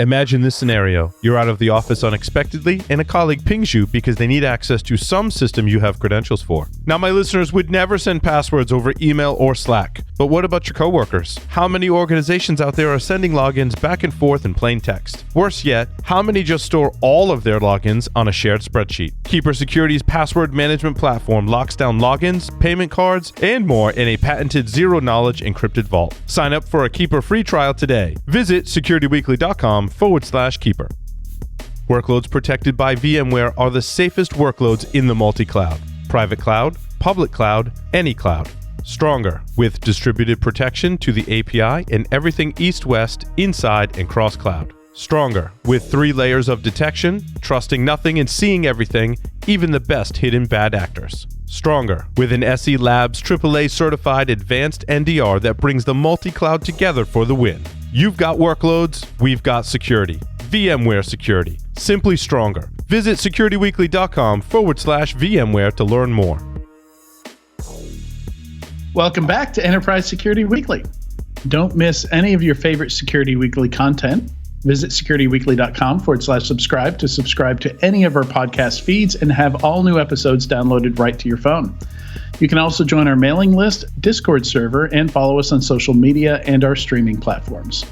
Imagine this scenario. You're out of the office unexpectedly, and a colleague pings you because they need access to some system you have credentials for. Now, my listeners would never send passwords over email or Slack. But what about your coworkers? How many organizations out there are sending logins back and forth in plain text? Worse yet, how many just store all of their logins on a shared spreadsheet? Keeper Security's password management platform locks down logins, payment cards, and more in a patented zero-knowledge encrypted vault. Sign up for a Keeper free trial today. Visit securityweekly.com/Keeper. Workloads protected by VMware are the safest workloads in the multi-cloud. Private cloud, public cloud, any cloud. Stronger, with distributed protection to the API and everything east-west, inside, and cross-cloud. Stronger, with 3 layers of detection, trusting nothing and seeing everything, even the best hidden bad actors. Stronger, with an SE Labs AAA certified advanced NDR that brings the multi-cloud together for the win. You've got workloads, we've got security. VMware Security. Simply stronger. Visit securityweekly.com/VMware to learn more. Welcome back to Enterprise Security Weekly. Don't miss any of your favorite Security Weekly content. Visit securityweekly.com/subscribe to subscribe to any of our podcast feeds and have all new episodes downloaded right to your phone. You can also join our mailing list, Discord server, and follow us on social media and our streaming platforms.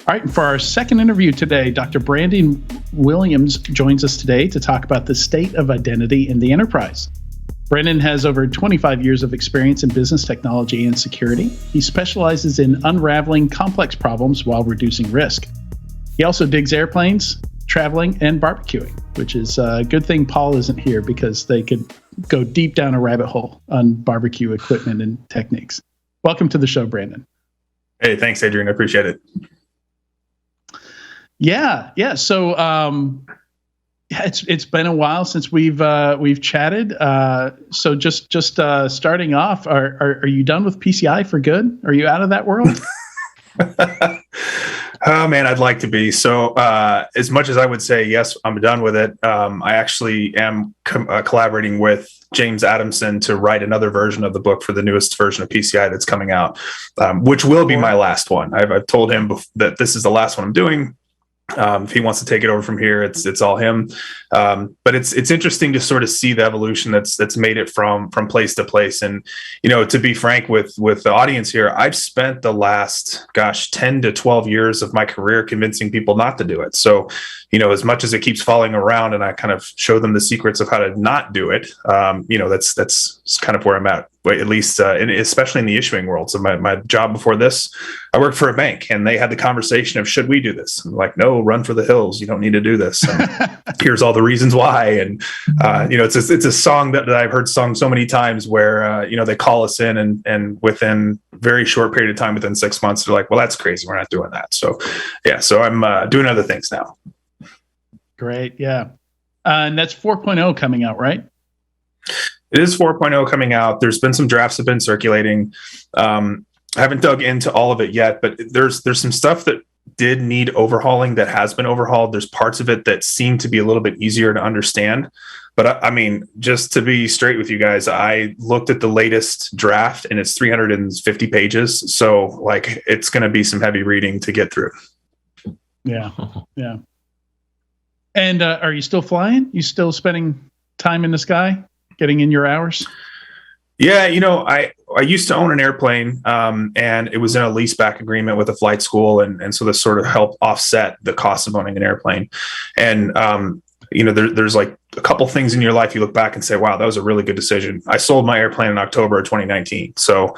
All right, and for our second interview today, Dr. Branden Williams joins us today to talk about the state of identity in the enterprise. Branden has over 25 years of experience in business technology and security. He specializes in unraveling complex problems while reducing risk. He also digs airplanes, traveling, and barbecuing, which is a good thing Paul isn't here because they could go deep down a rabbit hole on barbecue equipment and techniques. Welcome to the show, Branden. Hey, thanks, Adrian. I appreciate it. Yeah. So it's been a while since we've chatted. So just starting off, are you done with PCI for good? Are you out of that world? Oh man, I'd like to be. So as much as I would say yes, I'm done with it. I actually am collaborating with James Adamson to write another version of the book for the newest version of PCI that's coming out, which will be my last one. I've told him that this is the last one I'm doing. If he wants to take it over from here, it's all him. But it's interesting to sort of see the evolution that's made it from place to place. And, to be frank with the audience here, I've spent the last, 10 to 12 years of my career convincing people not to do it. So, as much as it keeps falling around and I kind of show them the secrets of how to not do it, that's kind of where I'm at. At least, especially in the issuing world. So my job before this, I worked for a bank, and they had the conversation of, should we do this? I'm like, no, run for the hills. You don't need to do this. Here's all the reasons why. And it's a song that I've heard sung so many times where they call us in, and within a very short period of time, within 6 months, they're like, well, that's crazy. We're not doing that. So yeah, so I'm doing other things now. Great, yeah, and that's 4.0 coming out, right? It is 4.0 coming out. There's been some drafts have been circulating. I haven't dug into all of it yet, but there's some stuff that did need overhauling that has been overhauled. There's parts of it that seem to be a little bit easier to understand. But I mean, just to be straight with you guys, I looked at the latest draft and it's 350 pages. So like, it's going to be some heavy reading to get through. Yeah. And are you still flying? You still spending time in the sky? Getting in your hours? Yeah, I used to own an airplane, and it was in a leaseback agreement with a flight school, and so this sort of helped offset the cost of owning an airplane. And there's like a couple things in your life you look back and say, wow, that was a really good decision. I sold my airplane in October of 2019. So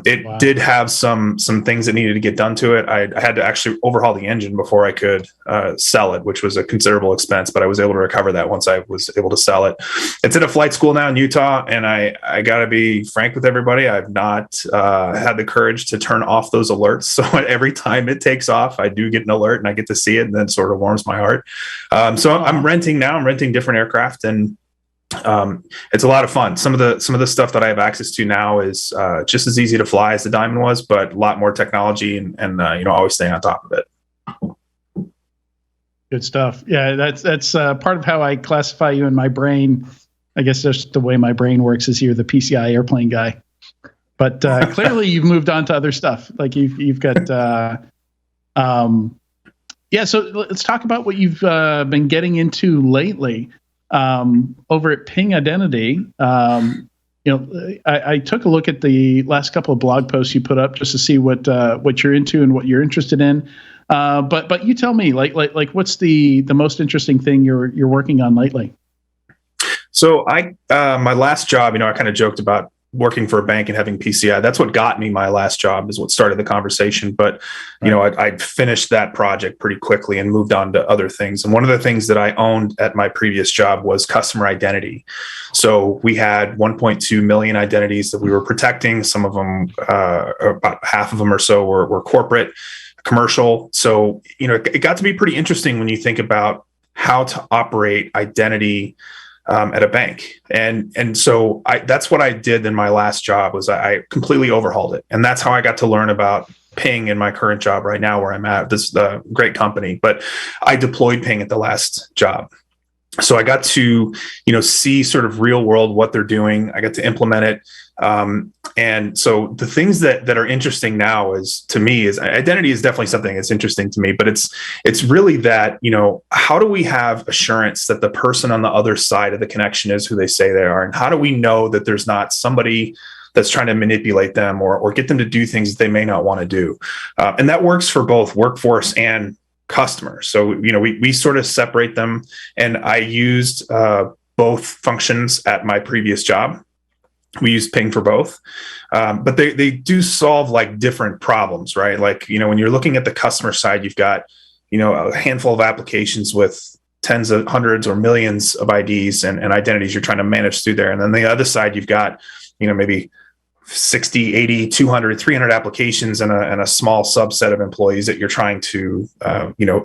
it did have some things that needed to get done to it. I had to actually overhaul the engine before I could sell it, which was a considerable expense, but I was able to recover that once I was able to sell it. It's at a flight school now in Utah. And I got to be frank with everybody. I've not had the courage to turn off those alerts. So every time it takes off, I do get an alert and I get to see it, and then sort of warms my heart. So I'm renting now. I'm renting different aircraft, and it's a lot of fun. Some of the stuff that I have access to now is just as easy to fly as the Diamond was, but a lot more technology and always staying on top of it. Good stuff. Yeah, that's part of how I classify you in my brain. I guess just the way my brain works is you're the PCI airplane guy. But clearly you've moved on to other stuff. Like you've got Yeah, so let's talk about what you've been getting into lately over at Ping Identity. I took a look at the last couple of blog posts you put up just to see what you're into and what you're interested in. But you tell me, like what's the most interesting thing you're working on lately? So my last job, I kind of joked about working for a bank and having PCI. That's what got me my last job, is what started the conversation. But, I finished that project pretty quickly and moved on to other things. And one of the things that I owned at my previous job was customer identity. So we had 1.2 million identities that we were protecting. Some of them, about half of them or so were corporate, commercial. So, it got to be pretty interesting when you think about how to operate identity at a bank. And so that's what I did in my last job. Was I completely overhauled it. And that's how I got to learn about Ping in my current job right now, where I'm at, this great company. But I deployed Ping at the last job. So I got to, see sort of real world what they're doing. I got to implement it. And so the things that are interesting now is identity is definitely something that's interesting to me, but it's really that, how do we have assurance that the person on the other side of the connection is who they say they are? And how do we know that there's not somebody that's trying to manipulate them or get them to do things that they may not want to do? And that works for both workforce and customers. So, we sort of separate them, and I used both functions at my previous job. We use Ping for both, but they do solve like different problems, right? Like, when you're looking at the customer side, you've got, a handful of applications with tens of hundreds or millions of IDs and identities you're trying to manage through there. And then the other side, you've got, maybe 60, 80, 200, 300 applications and a small subset of employees that you're trying to,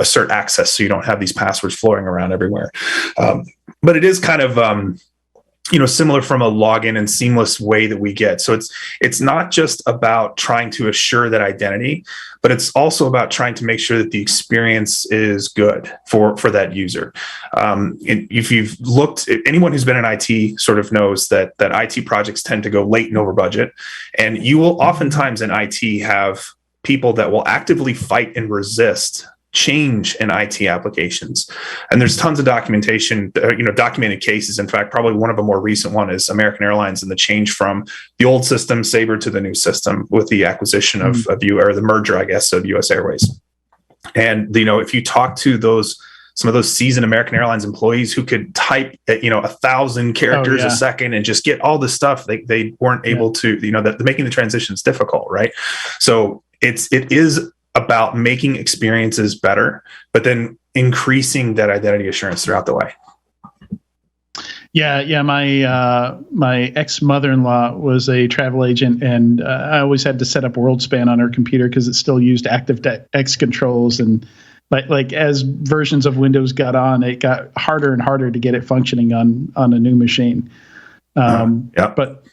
assert access so you don't have these passwords floating around everywhere. But it is kind of, similar from a login and seamless way that we get. So it's not just about trying to assure that identity, but it's also about trying to make sure that the experience is good for that user. If you've looked, anyone who's been in IT sort of knows that IT projects tend to go late and over budget. And you will oftentimes in IT have people that will actively fight and resist change in IT applications. And there's tons of documentation, documented cases. In fact, probably one of the more recent one is American Airlines and the change from the old system Sabre to the new system with the acquisition of the merger, I guess, of US Airways. And, if you talk to some of those seasoned American Airlines employees who could type 1,000 characters a second and just get all this stuff, they weren't able to, that making the transition is difficult, right? So it is about making experiences better, but then increasing that identity assurance throughout the way. Yeah. My ex-mother-in-law was a travel agent, and I always had to set up WorldSpan on her computer because it still used ActiveX controls. And like as versions of Windows got on, it got harder and harder to get it functioning on a new machine. But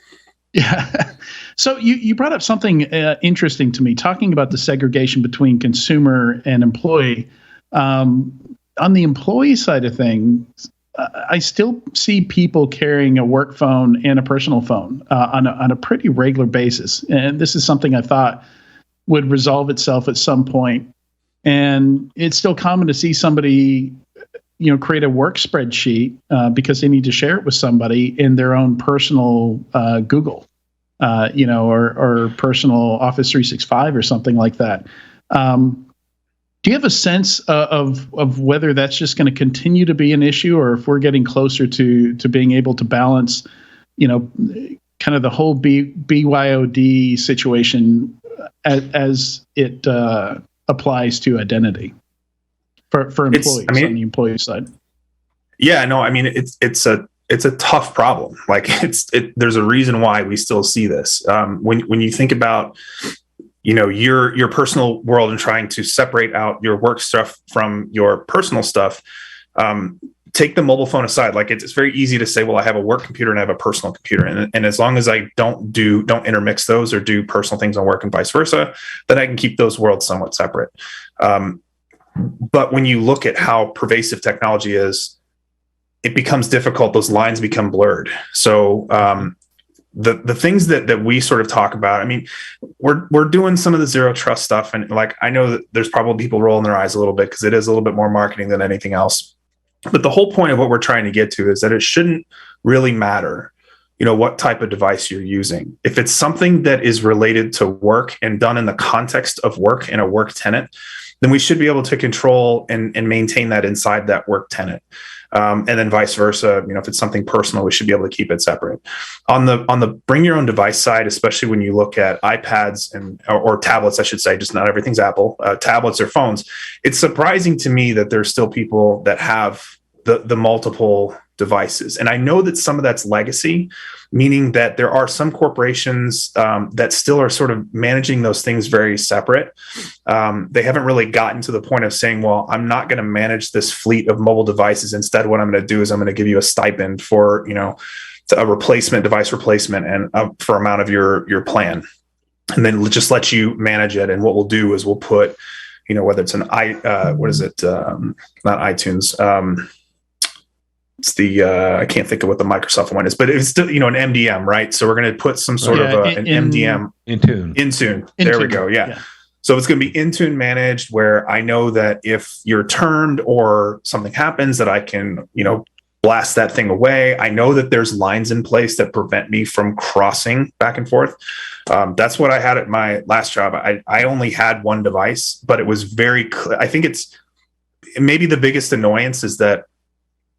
yeah. So you brought up something interesting to me, talking about the segregation between consumer and employee. On the employee side of things, I still see people carrying a work phone and a personal phone on a pretty regular basis. And this is something I thought would resolve itself at some point. And it's still common to see somebody, create a work spreadsheet because they need to share it with somebody in their own personal Google. Or personal Office 365 or something like that. Do you have a sense of whether that's just going to continue to be an issue, or if we're getting closer to being able to balance, kind of the whole BYOD situation as it applies to identity for employees on the employee side? Yeah, no, it's a tough problem. Like there's a reason why we still see this. When you think about, your personal world and trying to separate out your work stuff from your personal stuff, take the mobile phone aside. Like it's very easy to say, well, I have a work computer and I have a personal computer. And as long as I don't intermix those or do personal things on work and vice versa, then I can keep those worlds somewhat separate. But when you look at how pervasive technology is, it becomes difficult. Those lines become blurred. So the things that we sort of talk about, I mean, we're doing some of the zero trust stuff, and like I know that there's probably people rolling their eyes a little bit because it is a little bit more marketing than anything else. But the whole point of what we're trying to get to is that it shouldn't really matter, what type of device you're using. If it's something that is related to work and done in the context of work in a work tenant, then we should be able to control and maintain that inside that work tenant. And then vice versa, if it's something personal, we should be able to keep it separate. On the bring your own device side, especially when you look at iPads or tablets, I should say, just not everything's Apple, tablets or phones. It's surprising to me that there's still people that have the multiple devices. And I know that some of that's legacy, meaning that there are some corporations that still are sort of managing those things very separate. They haven't really gotten to the point of saying, well, I'm not going to manage this fleet of mobile devices. Instead, what I'm going to do is I'm going to give you a stipend for, a device replacement and for amount of your plan. And then just let you manage it. And what we'll do is we'll put, whether it's not iTunes, it's the I can't think of what the Microsoft one is, but it's still an MDM, right? So we're going to put some sort of an MDM Intune. There we go. Yeah. So it's going to be Intune managed, where I know that if you're turned or something happens, that I can blast that thing away. I know that there's lines in place that prevent me from crossing back and forth. That's what I had at my last job. I only had one device, but it was very clear. I think it's maybe the biggest annoyance is that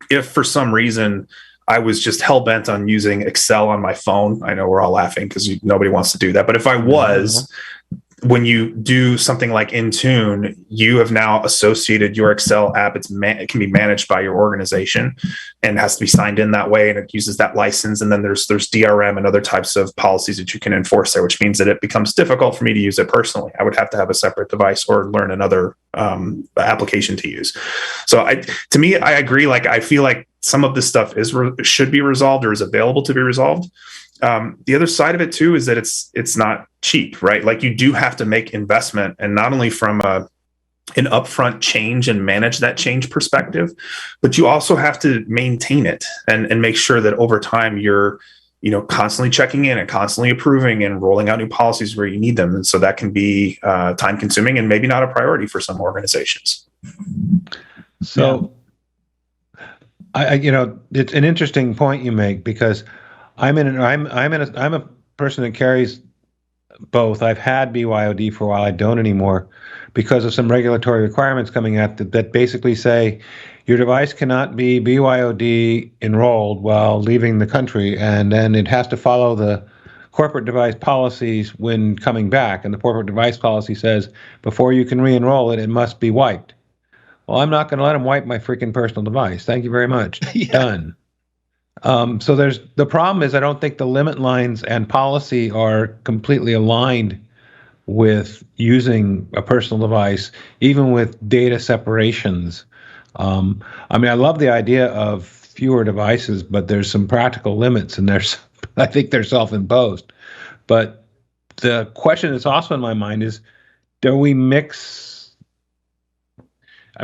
if for some reason I was just hell bent on using Excel on my phone, I know we're all laughing because nobody wants to do that. But if I was, when you do something like Intune, you have now associated your Excel app. It can be managed by your organization and has to be signed in that way. And it uses that license. And then there's DRM and other types of policies that you can enforce there, which means that it becomes difficult for me to use it personally. I would have to have a separate device or learn another application to use. So to me, I agree. Like, I feel like some of this stuff should be resolved or is available to be resolved. The other side of it too is that it's not cheap, right? Like, you do have to make investment, and not only from an upfront change and manage that change perspective, but you also have to maintain it and make sure that over time you're constantly checking in and constantly approving and rolling out new policies where you need them. And so that can be time consuming and maybe not a priority for some organizations. So it's an interesting point you make, because I'm a person that carries both. I've had BYOD for a while. I don't anymore because of some regulatory requirements coming out that basically say your device cannot be BYOD enrolled while leaving the country, and then it has to follow the corporate device policies when coming back. And the corporate device policy says before you can re-enroll it, it must be wiped. Well, I'm not going to let them wipe my freaking personal device. Thank you very much. Done. So the problem is I don't think the limit lines and policy are completely aligned with using a personal device, even with data separations. I love the idea of fewer devices, but there's some practical limits, and I think they're self-imposed. But the question that's also in my mind is, do we mix?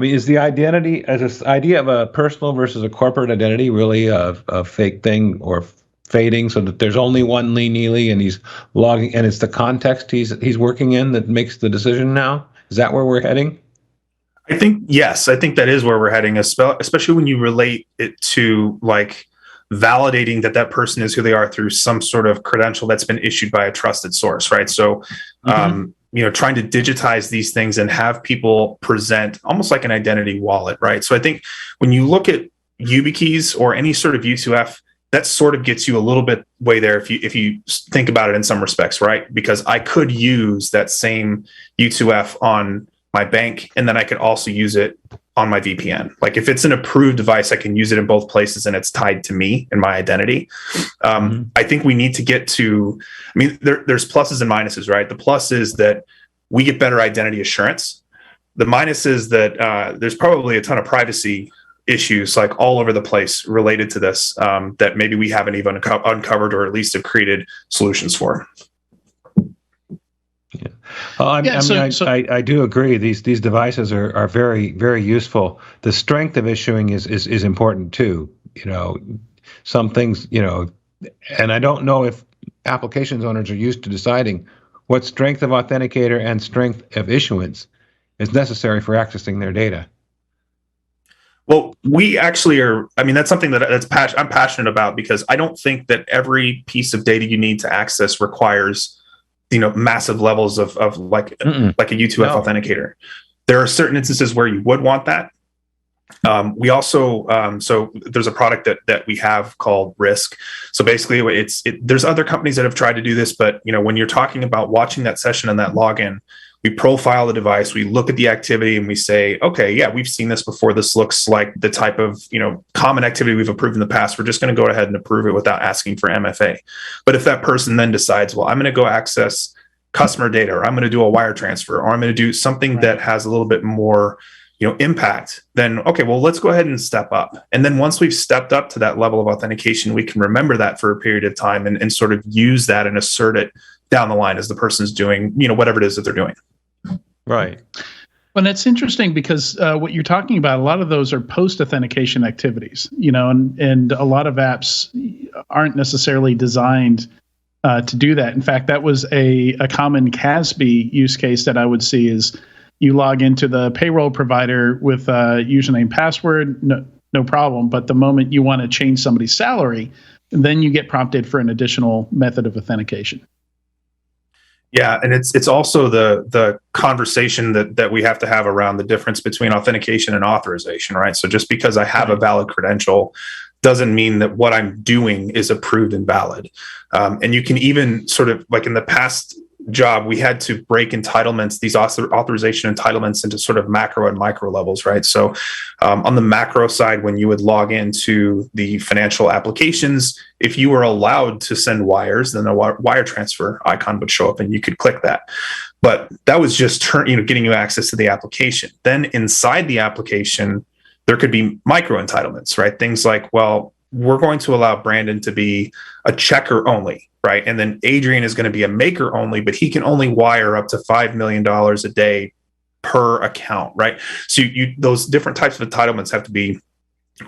Is the identity as this idea of a personal versus a corporate identity really a fake thing or fading, so that there's only one Lee Neely and he's logging, and it's the context he's working in that makes the decision now? Is that where we're heading? I think, yes, I think that is where we're heading, especially when you relate it to like validating that person is who they are through some sort of credential that's been issued by a trusted source, right? So, trying to digitize these things and have people present almost like an identity wallet, right? So I think when you look at YubiKeys or any sort of U2F, that sort of gets you a little bit way there if you think about it in some respects, right? Because I could use that same U2F on my bank, and then I could also use it on my VPN. Like, if it's an approved device, I can use it in both places and it's tied to me and my identity. I think we need to get to, there's pluses and minuses, right? The plus is that we get better identity assurance. The minus is that there's probably a ton of privacy issues like all over the place related to this that maybe we haven't even uncovered, or at least have created solutions for. I do agree. These devices are very, very useful. The strength of issuing is important too. Some things, and I don't know if applications owners are used to deciding what strength of authenticator and strength of issuance is necessary for accessing their data. Well, we actually are. I mean, that's something I'm passionate about, because I don't think that every piece of data you need to access requires, massive levels of like a U2F authenticator. There are certain instances where you would want that. We also, so there's a product that we have called Risk. So basically there's other companies that have tried to do this, but when you're talking about watching that session and that login, we profile the device, we look at the activity, and we say, okay, yeah, we've seen this before. This looks like the type of, common activity we've approved in the past. We're just going to go ahead and approve it without asking for MFA. But if that person then decides, well, I'm going to go access customer data, or I'm going to do a wire transfer, or I'm going to do something that has a little bit more impact, then okay, well, let's go ahead and step up. And then once we've stepped up to that level of authentication, we can remember that for a period of time and sort of use that and assert it down the line as the person's doing, whatever it is that they're doing. Right. Well, that's interesting, because what you're talking about, a lot of those are post-authentication activities, and a lot of apps aren't necessarily designed to do that. In fact, that was a common CASB use case that I would see is, you log into the payroll provider with a username, password, no problem. But the moment you want to change somebody's salary, then you get prompted for an additional method of authentication. Yeah, and it's also the conversation that we have to have around the difference between authentication and authorization, right? So just because I have a valid credential doesn't mean that what I'm doing is approved and valid. And you can even sort of, like in the past job, we had to break entitlements, these authorization entitlements, into sort of macro and micro levels, right? So on the macro side, when you would log into the financial applications, if you were allowed to send wires, then a wire transfer icon would show up and you could click that. But that was just getting you access to the application. Then inside the application, there could be micro entitlements, right? Things like, well, we're going to allow Brandon to be a checker only, right? And then Adrian is going to be a maker only, but he can only wire up to $5 million a day per account, right? So those different types of entitlements have to be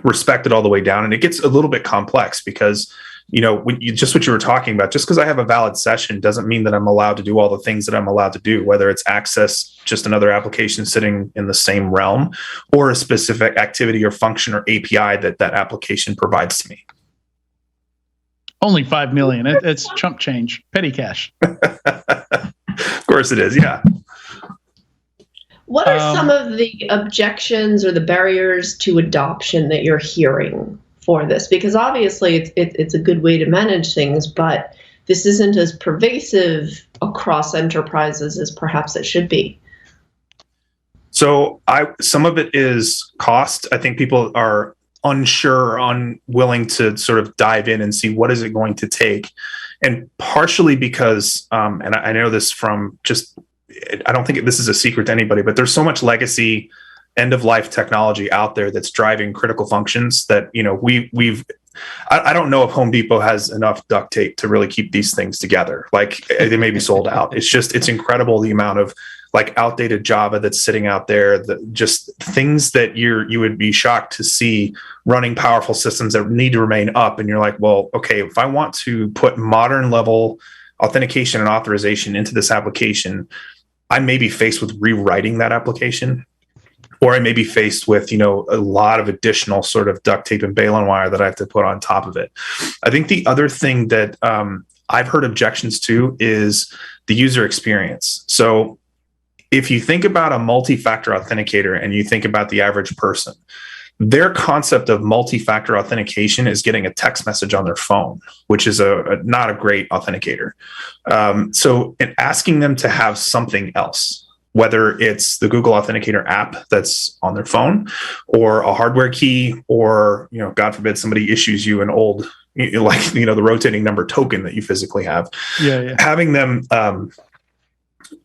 respected all the way down. And it gets a little bit complex because, just what you were talking about, just because I have a valid session doesn't mean that I'm allowed to do all the things that I'm allowed to do, whether it's access just another application sitting in the same realm, or a specific activity or function or API that application provides to me. Only 5 million. It's chump change, petty cash. Of course it is. Yeah. What are some of the objections or the barriers to adoption that you're hearing for this? Because obviously it's a good way to manage things, but this isn't as pervasive across enterprises as perhaps it should be. So some of it is cost. I think people are unsure, unwilling to sort of dive in and see what is it going to take. And partially because, and I know this from just, I don't think this is a secret to anybody, but there's so much legacy end-of-life technology out there that's driving critical functions that, I don't know if Home Depot has enough duct tape to really keep these things together. Like, they may be sold out. It's incredible the amount of like outdated Java that's sitting out there, just things that you would be shocked to see running powerful systems that need to remain up. And you're like, well, okay, if I want to put modern level authentication and authorization into this application, I may be faced with rewriting that application, or I may be faced with, a lot of additional sort of duct tape and baling wire that I have to put on top of it. I think the other thing that I've heard objections to is the user experience. So if you think about a multi-factor authenticator and you think about the average person, their concept of multi-factor authentication is getting a text message on their phone, which is not a great authenticator. So in asking them to have something else, whether it's the Google Authenticator app that's on their phone, or a hardware key, or, God forbid somebody issues you an old, the rotating number token that you physically have. Yeah. Having them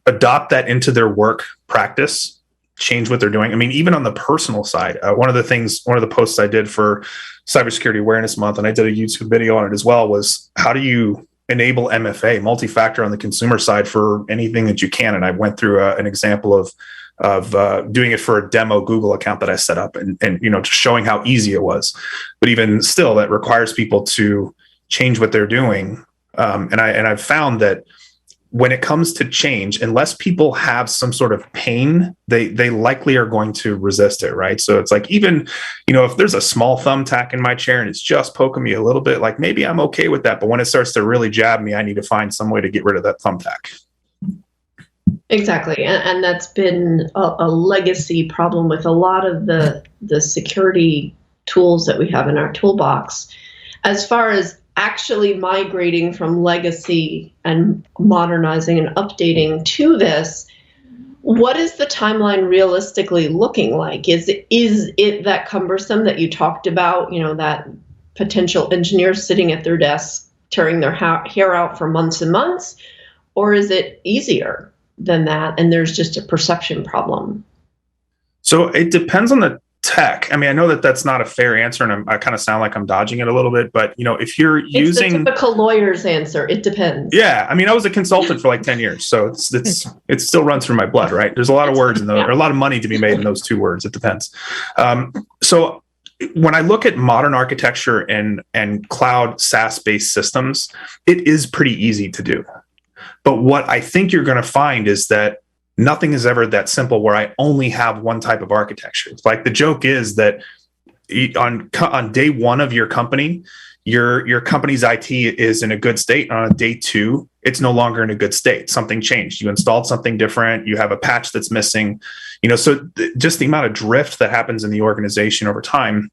adopt that into their work practice, change what they're doing. I mean, even on the personal side, one of the posts I did for Cybersecurity Awareness Month, and I did a YouTube video on it as well, was how do you enable MFA, multi-factor, on the consumer side for anything that you can. And I went through an example of doing it for a demo Google account that I set up, and just showing how easy it was. But even still, that requires people to change what they're doing. And I've found that when it comes to change, unless people have some sort of pain, they likely are going to resist it, right? So it's like, even, if there's a small thumbtack in my chair and it's just poking me a little bit, like maybe I'm okay with that. But when it starts to really jab me, I need to find some way to get rid of that thumbtack. Exactly. And that's been a legacy problem with a lot of the security tools that we have in our toolbox. As far as actually migrating from legacy and modernizing and updating to this, what is the timeline realistically looking like? Is it that cumbersome that you talked about, that potential engineers sitting at their desk tearing their hair out for months and months? Or is it easier than that and there's just a perception problem? So it depends on the tech. I mean, I know that that's not a fair answer, and I kind of sound like I'm dodging it a little bit, but if you're using... It's the typical lawyer's answer. It depends. Yeah. I mean, I was a consultant for like 10 years, so it still runs through my blood, right? There's a lot of words in those, or a lot of money to be made in those two words. It depends. So when I look at modern architecture and cloud SaaS-based systems, it is pretty easy to do. But what I think you're going to find is that nothing is ever that simple where I only have one type of architecture. Like, the joke is that on day one of your company, your company's IT is in a good state. On day two, it's no longer in a good state. Something changed. You installed something different. You have a patch that's missing. So just the amount of drift that happens in the organization over time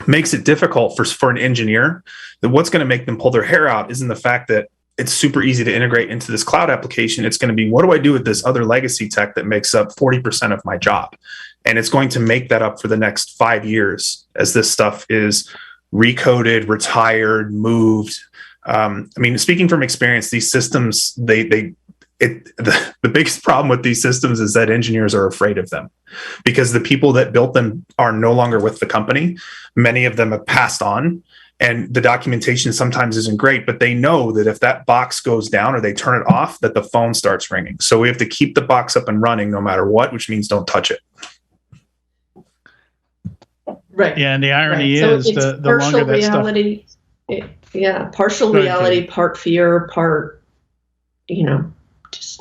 makes it difficult for an engineer. That what's going to make them pull their hair out isn't the fact that it's super easy to integrate into this cloud application. It's going to be, what do I do with this other legacy tech that makes up 40% of my job? And it's going to make that up for the next 5 years as this stuff is recoded, retired, moved. I mean, speaking from experience, these systems, the biggest problem with these systems is that engineers are afraid of them because the people that built them are no longer with the company. Many of them have passed on. And the documentation sometimes isn't great, but they know that if that box goes down or they turn it off, that the phone starts ringing. So we have to keep the box up and running no matter what, which means don't touch it. Right. Yeah, and the irony is the longer that reality, stuff... partial reality, part fear, part, just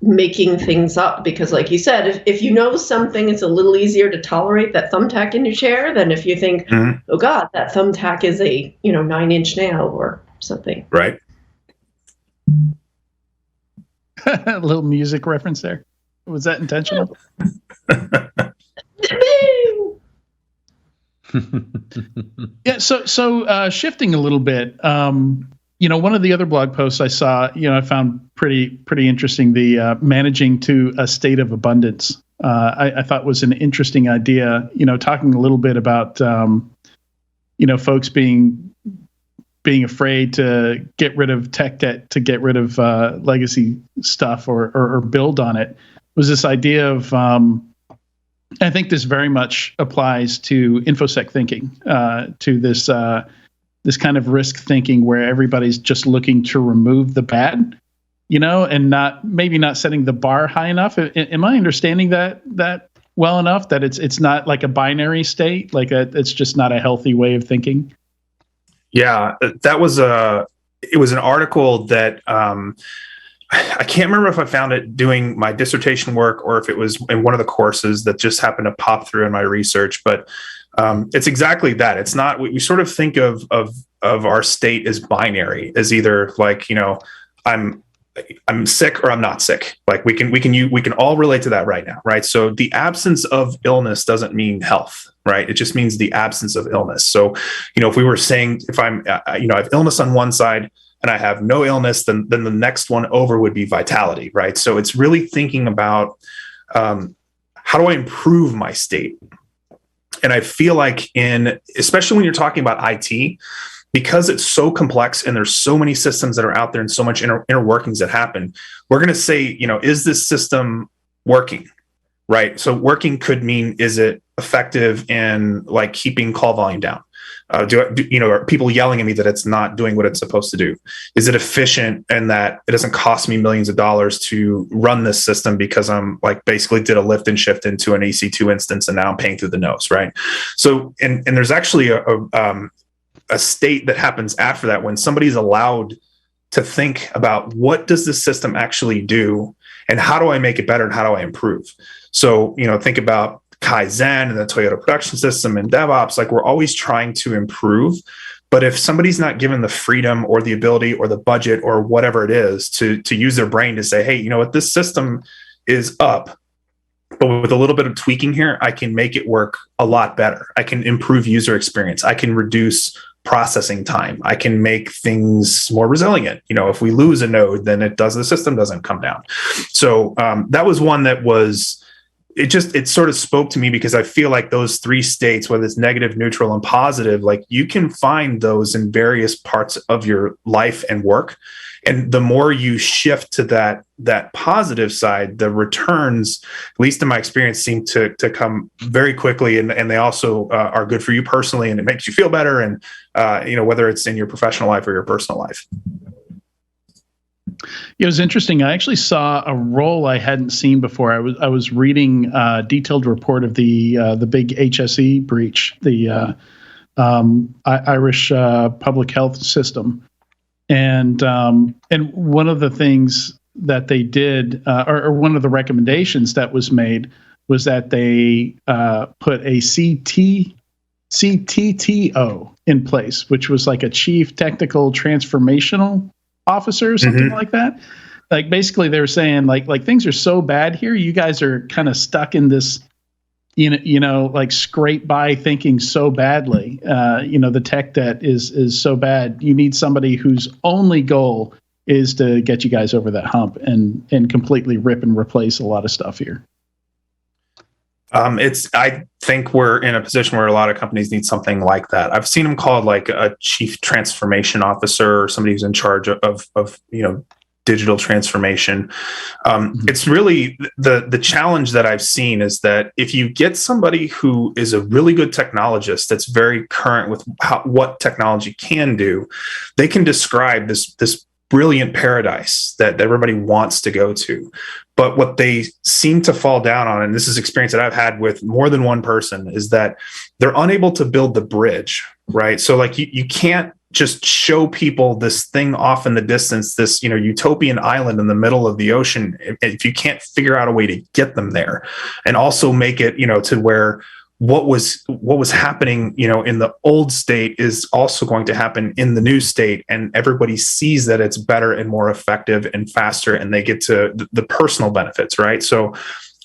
making things up. Because like you said, if you know something, it's a little easier to tolerate that thumbtack in your chair than if you think, oh God, that thumbtack is a 9-inch nail or something. Right. A little music reference there. Was that intentional? Yeah. So shifting a little bit, one of the other blog posts I saw, I found pretty interesting, the managing to a state of abundance. I thought was an interesting idea, talking a little bit about, folks being afraid to get rid of tech debt, to get rid of legacy stuff or build on it. Was this idea of, I think this very much applies to InfoSec thinking, to this kind of risk thinking where everybody's just looking to remove the bad, and maybe not setting the bar high enough. Am I understanding that well enough, that it's not like a binary state, it's just not a healthy way of thinking? Yeah, it was an article that I can't remember if I found it doing my dissertation work or if it was in one of the courses that just happened to pop through in my research, but it's exactly that. It's not, we sort of think of our state as binary, as either like, I'm sick or I'm not sick. Like we can all relate to that right now. Right. So the absence of illness doesn't mean health, right? It just means the absence of illness. So, if we were saying, if I'm, I have illness on one side and I have no illness, then the next one over would be vitality. Right. So it's really thinking about, how do I improve my state? And I feel like especially when you're talking about IT, because it's so complex and there's so many systems that are out there and so much inner workings that happen, we're going to say, is this system working? Right. So working could mean, is it effective in like keeping call volume down? Are people yelling at me that it's not doing what it's supposed to do? Is it efficient in that it doesn't cost me millions of dollars to run this system because I'm like basically did a lift and shift into an EC2 instance and now I'm paying through the nose, right? So, and there's actually a state that happens after that when somebody's allowed to think about what does this system actually do and how do I make it better and how do I improve? So, think about Kaizen and the Toyota production system and DevOps. Like, we're always trying to improve. But if somebody's not given the freedom or the ability or the budget or whatever it is to use their brain to say, hey, you know what, this system is up, but with a little bit of tweaking here, I can make it work a lot better. I can improve user experience. I can reduce processing time. I can make things more resilient. If we lose a node, then the system doesn't come down. So that was one that was, it sort of spoke to me, because I feel like those three states, whether it's negative, neutral, and positive, like, you can find those in various parts of your life and work. And the more you shift to that positive side, the returns, at least in my experience, seem to come very quickly. And they also are good for you personally, and it makes you feel better. And, whether it's in your professional life or your personal life. It was interesting. I actually saw a role I hadn't seen before. I was reading a detailed report of the big HSE breach, the Irish public health system, and one of the things that they did, or one of the recommendations that was made, was that they put a CTTO in place, which was like a chief technical transformational officer or something like that. Like, basically they were saying like things are so bad here, you guys are kind of stuck in this, like, scrape by thinking so badly. The tech debt is so bad. You need somebody whose only goal is to get you guys over that hump and completely rip and replace a lot of stuff here. I think we're in a position where a lot of companies need something like that. I've seen them called like a chief transformation officer, or somebody who's in charge of digital transformation. It's really the challenge that I've seen is that if you get somebody who is a really good technologist that's very current with what technology can do, they can describe this brilliant paradise that everybody wants to go to. But what they seem to fall down on, and this is experience that I've had with more than one person, is that they're unable to build the bridge, right? So like you can't just show people this thing off in the distance, this, utopian island in the middle of the ocean, if you can't figure out a way to get them there, and also make it, to where what was happening, in the old state is also going to happen in the new state, and everybody sees that it's better and more effective and faster, and they get to the personal benefits, right? So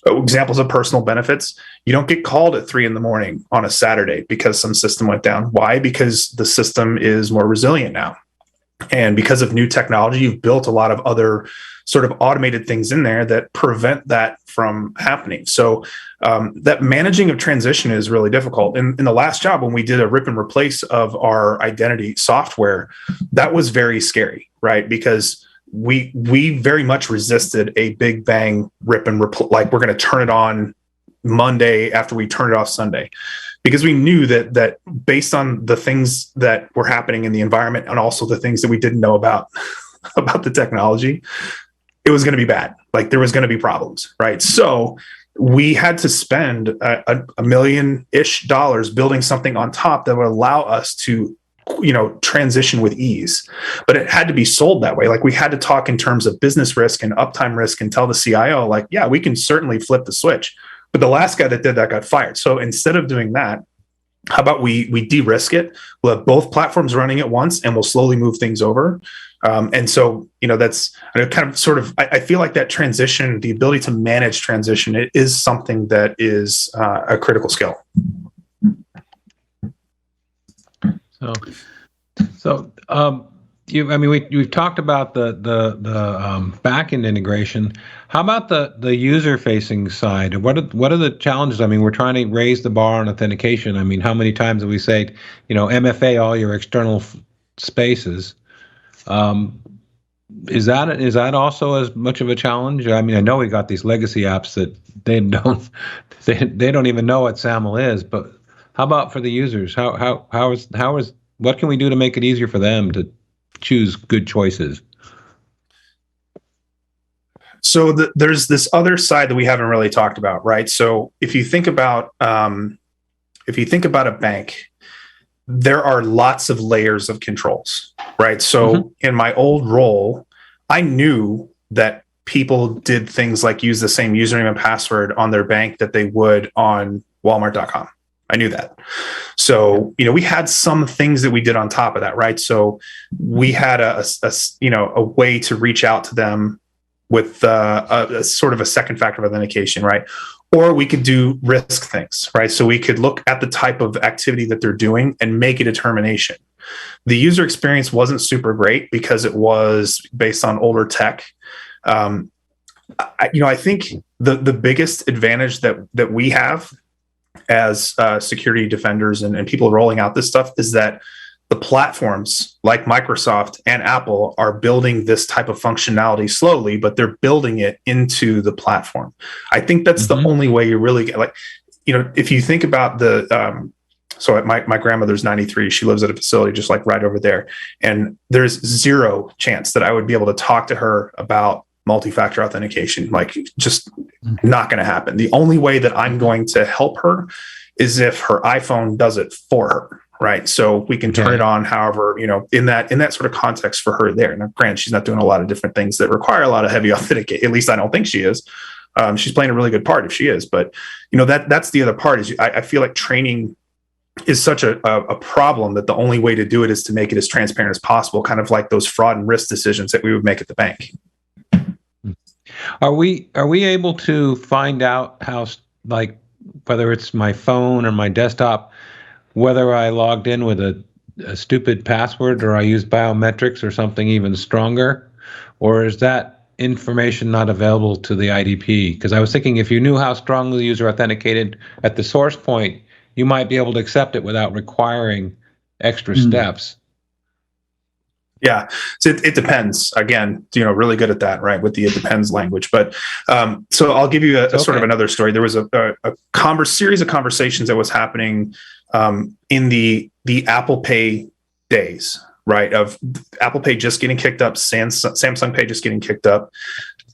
examples of personal benefits: you don't get called at 3 a.m. on a Saturday because some system went down. Why? Because the system is more resilient now. And because of new technology, you've built a lot of other sort of automated things in there that prevent that from happening. So that managing of transition is really difficult. In the last job, when we did a rip and replace of our identity software, that was very scary, right? Because we very much resisted a big bang rip and replace, like we're going to turn it on Monday after we turn it off Sunday, because we knew that based on the things that were happening in the environment and also the things that we didn't know about the technology, it was going to be bad. Like, there was going to be problems, right? So we had to spend $1 million-ish building something on top that would allow us to, transition with ease. But it had to be sold that way. Like, we had to talk in terms of business risk and uptime risk and tell the CIO, like, yeah, we can certainly flip the switch. But the last guy that did that got fired. So instead of doing that, how about we de-risk it? We'll have both platforms running at once, and we'll slowly move things over. And so, that's kind of sort of, I feel like that transition, the ability to manage transition, it is something that is a critical skill. We've talked about the back-end integration. How about the user-facing side? What are the challenges? We're trying to raise the bar on authentication. How many times have we said, MFA all your external spaces? Is that also as much of a challenge? I know we got these legacy apps that they don't even know what SAML is, but how about for the users? What can we do to make it easier for them to choose good choices? So there's this other side that we haven't really talked about, right? So if you think about a bank, there are lots of layers of controls, right? So in my old role, I knew that people did things like use the same username and password on their bank that they would on Walmart.com. I knew that. So, we had some things that we did on top of that, right? So we had a way to reach out to them with a sort of a second factor of authentication, right? Or we could do risk things, right? So we could look at the type of activity that they're doing and make a determination. The user experience wasn't super great because it was based on older tech. I think the biggest advantage that we have as security defenders and people rolling out this stuff is that the platforms like Microsoft and Apple are building this type of functionality slowly, but they're building it into the platform. I think that's the only way you really get, if you think about so my grandmother's 93, she lives at a facility just like right over there. And there's zero chance that I would be able to talk to her about multi-factor authentication, just not going to happen. The only way that I'm going to help her is if her iPhone does it for her, right? So we can turn it on, however, in that sort of context for her there. Now, granted, she's not doing a lot of different things that require a lot of heavy authenticate. At least I don't think she is. She's playing a really good part if she is. But, that's the other part is I feel like training is such a problem that the only way to do it is to make it as transparent as possible, kind of like those fraud and risk decisions that we would make at the bank. Are we able to find out how, whether it's my phone or my desktop, whether I logged in with a stupid password or I used biometrics or something even stronger, or is that information not available to the IDP? Because I was thinking if you knew how strongly the user authenticated at the source point, you might be able to accept it without requiring extra steps. Yeah, so it depends. Again, really good at that, right? With the it depends language. But so I'll give you a sort of another story. There was a series of conversations that was happening in the Apple Pay days, right? Of Apple Pay just getting kicked up, Samsung Pay just getting kicked up.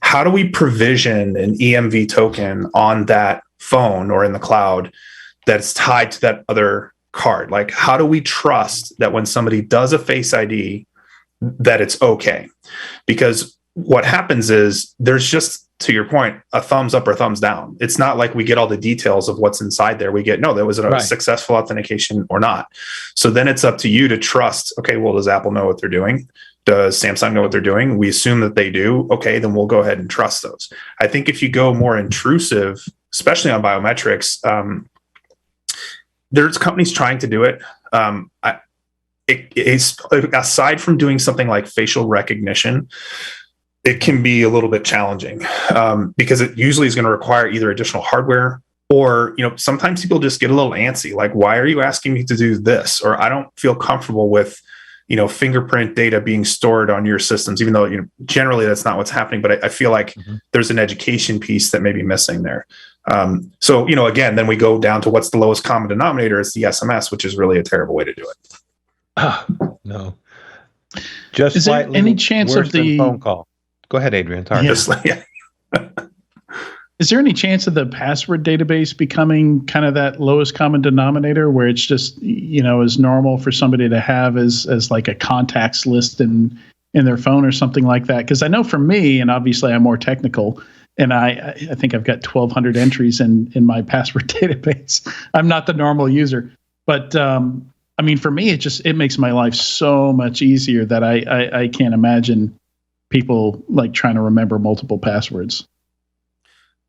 How do we provision an EMV token on that phone or in the cloud that's tied to that other card? How do we trust that when somebody does a Face ID, that it's okay? Because what happens is there's just, to your point, a thumbs up or thumbs down. It's not like we get all the details of what's inside there. We get, no, that was a successful authentication or not. So then it's up to you to trust, okay, well, does Apple know what they're doing? Does Samsung know what they're doing? We assume that they do. Okay, then we'll go ahead and trust those. I think if you go more intrusive, especially on biometrics, there's companies trying to do it. It's aside from doing something like facial recognition, it can be a little bit challenging because it usually is going to require either additional hardware or, sometimes people just get a little antsy. Like, why are you asking me to do this? Or I don't feel comfortable with, fingerprint data being stored on your systems, even though, generally that's not what's happening. But I feel like there's an education piece that may be missing there. So, again, then we go down to what's the lowest common denominator. It's the SMS, which is really a terrible way to do it. No. Just is there any chance of the phone call? Go ahead, Adrian. Sorry. Is there any chance of the password database becoming kind of that lowest common denominator where it's just, is normal for somebody to have as like a contacts list in their phone or something like that? Because I know for me, and obviously I'm more technical, and I think I've got 1,200 entries in my password database. I'm not the normal user, but for me, it makes my life so much easier that I can't imagine people trying to remember multiple passwords.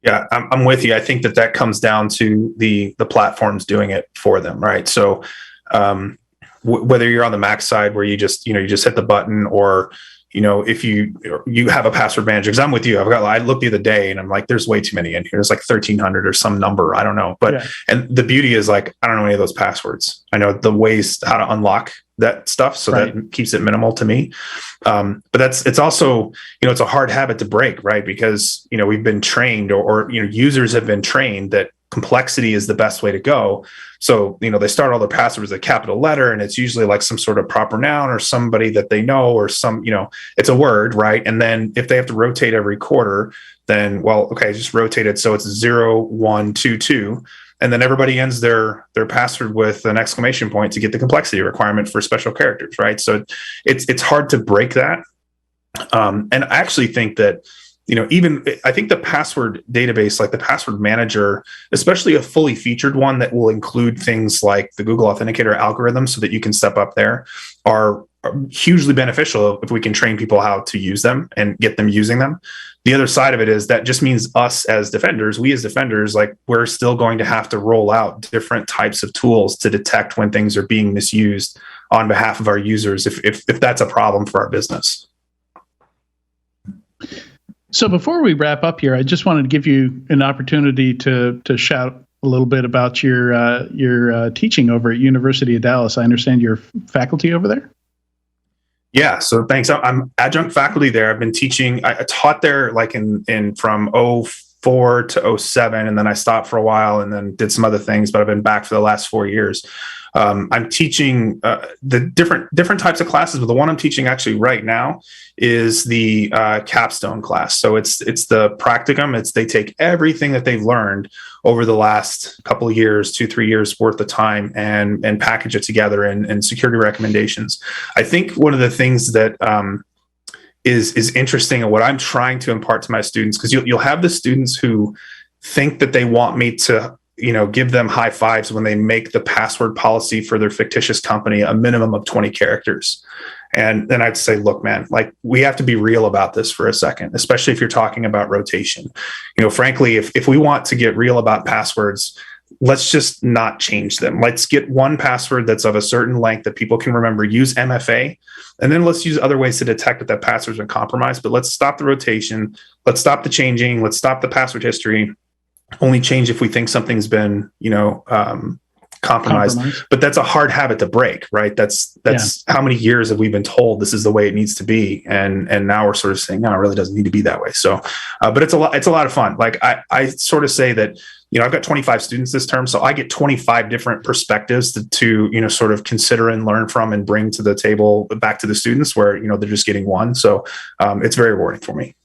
Yeah, I'm with you. I think that comes down to the platforms doing it for them, right? So whether you're on the Mac side where you just hit the button, or if you have a password manager, because I'm with you. I looked the other day and I'm like, there's way too many in here. There's like 1,300 or some number. I don't know. But and the beauty is I don't know any of those passwords. I know the ways how to unlock that stuff. So that keeps it minimal to me. But it's also, it's a hard habit to break, right? Because, we've been trained or users have been trained that complexity is the best way to go. So, they start all their passwords with a capital letter, and it's usually like some sort of proper noun or somebody that they know, or it's a word, right? And then if they have to rotate every quarter, then, well, okay, just rotate it so it's 0, 1, 2, 2. And then everybody ends their password with an exclamation point to get the complexity requirement for special characters, right? So it's hard to break that. And I actually think that, I think the password database, like the password manager, especially a fully featured one that will include things like the Google Authenticator algorithm so that you can step up there, are hugely beneficial if we can train people how to use them and get them using them. The other side of it is that just means us as defenders, like we're still going to have to roll out different types of tools to detect when things are being misused on behalf of our users, if that's a problem for our business. So before we wrap up here, I just wanted to give you an opportunity to shout a little bit about your teaching over at University of Dallas. I understand you're faculty over there. Yeah, so thanks. I'm adjunct faculty there. I've been teaching. I taught there like in from 04 to 07, and then I stopped for a while and then did some other things. But I've been back for the last 4 years. I'm teaching the different types of classes, but the one I'm teaching actually right now is the capstone class. So it's the practicum. They take everything that they've learned over the last couple of years, 2-3 years worth of time, and package it together in security recommendations. I think one of the things that is interesting, and what I'm trying to impart to my students, because you'll have the students who think that they want me to give them high fives when they make the password policy for their fictitious company a minimum of 20 characters. And then I'd say, look, man, like we have to be real about this for a second, especially if you're talking about rotation. Frankly, if we want to get real about passwords, let's just not change them. Let's get one password that's of a certain length that people can remember, use MFA, and then let's use other ways to detect that password's been compromised. But let's stop the rotation. Let's stop the changing. Let's stop the password history. Only change if we think something's been, compromised. But that's a hard habit to break, right? That's how many years have we been told this is the way it needs to be, and now we're sort of saying, no, it really doesn't need to be that way. So, but it's a lot of fun. Like I sort of say that, I've got 25 students this term, so I get 25 different perspectives to sort of consider and learn from and bring to the table back to the students, where they're just getting one. So it's very rewarding for me.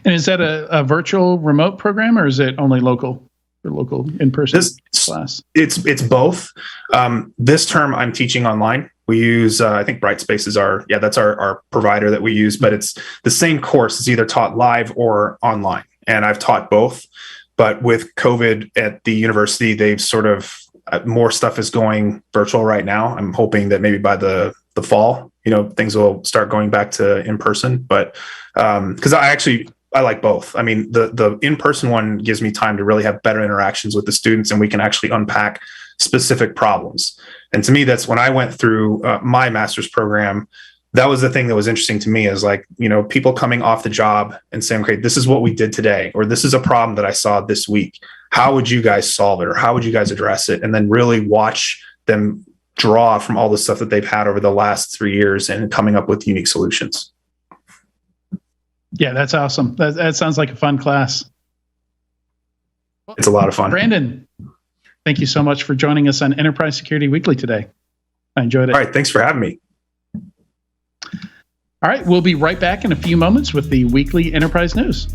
And is that a virtual remote program, or is it only local in-person class? It's both. This term I'm teaching online. We use, I think Brightspace is that's our provider that we use, but it's the same course. It's either taught live or online. And I've taught both, but with COVID at the university, they've sort of, more stuff is going virtual right now. I'm hoping that maybe by the fall, things will start going back to in person, but because I like both. I mean, the in-person one gives me time to really have better interactions with the students, and we can actually unpack specific problems. And to me, that's when I went through my master's program. That was the thing that was interesting to me, is like, people coming off the job and saying, okay, this is what we did today, or this is a problem that I saw this week. How would you guys solve it? Or how would you guys address it? And then really watch them draw from all the stuff that they've had over the last 3 years and coming up with unique solutions. Yeah, that's awesome. That sounds like a fun class. It's a lot of fun. Branden, thank you so much for joining us on Enterprise Security Weekly today. I enjoyed it. All right, thanks for having me. All right, we'll be right back in a few moments with the weekly Enterprise News.